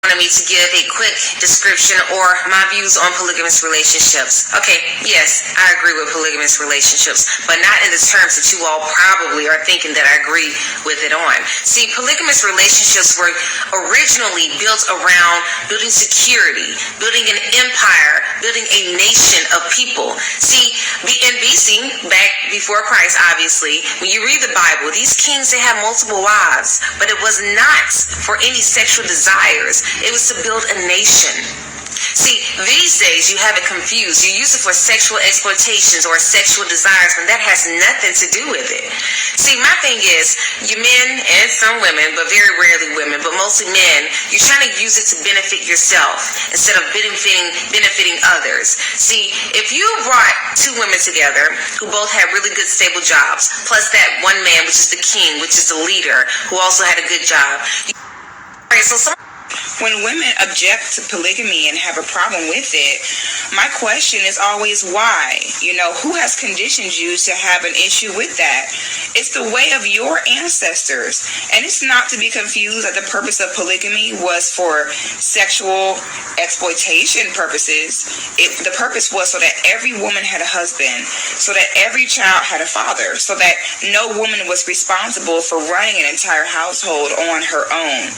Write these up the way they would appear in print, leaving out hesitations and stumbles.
wanted me to give a quick description or my views on polygamous relationships. Okay, yes, I agree with polygamous relationships, but not in the terms that you all probably are thinking that I agree with it on. See, polygamous relationships were originally built around building security, building an empire, building a nation of people. See, in BC, back before Christ, obviously, when you read the Bible, these kings, they had multiple wives, but it was not for any sexual desires. It was to build a nation. See, these days you have it confused. You use it for sexual exploitations or sexual desires when that has nothing to do with it. See, my thing is, you men and some women, but very rarely women, but mostly men, you're trying to use it to benefit yourself instead of benefiting others. See, if you brought two women together who both had really good stable jobs, plus that one man, which is the king, which is the leader, who also had a good job. When women object to polygamy and have a problem with it, my question is always why? Who has conditioned you to have an issue with that? It's the way of your ancestors. And it's not to be confused that the purpose of polygamy was for sexual exploitation purposes. The purpose was so that every woman had a husband, so that every child had a father, so that no woman was responsible for running an entire household on her own.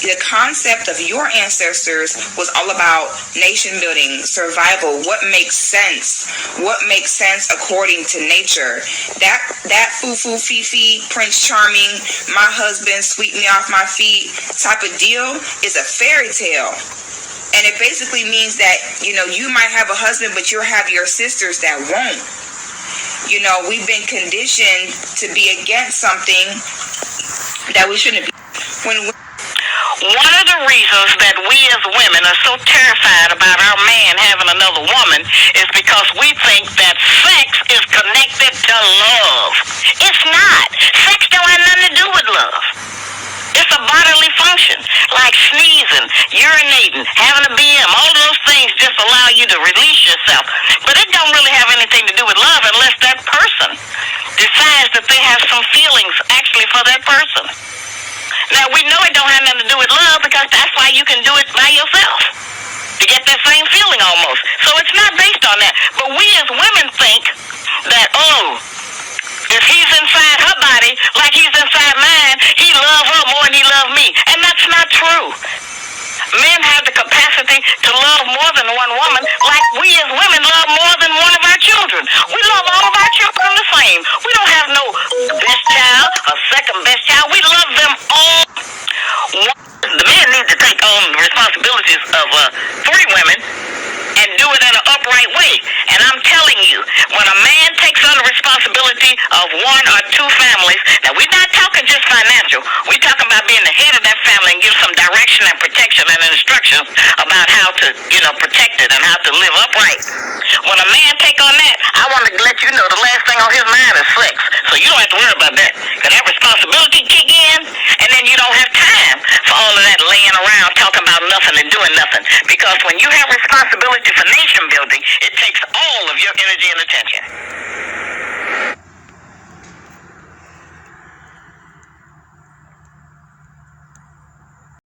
The concept of your ancestors was all about nation building, survival, what makes sense according to nature. That foo-foo, fee-fee, Prince Charming, my husband, sweep me off my feet type of deal is a fairy tale. And it basically means that, you might have a husband, but you'll have your sisters that won't. We've been conditioned to be against something that we shouldn't be. One of the reasons that we as women are so terrified about our man having another woman is because we think that sex is connected to love. It's not. Sex don't have nothing to do with love. It's a bodily function, like sneezing, urinating, having a BM. All those things just allow you to release yourself. But it don't really have anything to do with love unless that person decides that they have some feelings actually for that person. Now, we know it don't have nothing to do with love because that's why you can do it by yourself, to get that same feeling almost. So it's not based on that. But we as women think that, if he's inside her body like he's inside mine, he loves her more than he loves me. And that's not true. Men have the capacity to love more than one woman, like we as women love more than one of our children. We love all of our children the same. We don't have no best child or second best child. We love them all. The men need to take on the responsibilities of 3 women and do it in an upright way. And I'm telling you, when a man takes on the responsibility of 1 or 2 families, now we're not talking just financial. We're talking about being the head of that family and give some direction and protection and instructions about how to, protect it and how to live upright. When a man take on that, I want to let you know the last thing on his mind is sex. So you don't have to worry about that. Because that responsibility kick in, and then you don't have time for all of that laying around talking about nothing and doing nothing. Because when you have responsibility for nation building, it takes all of your energy and attention.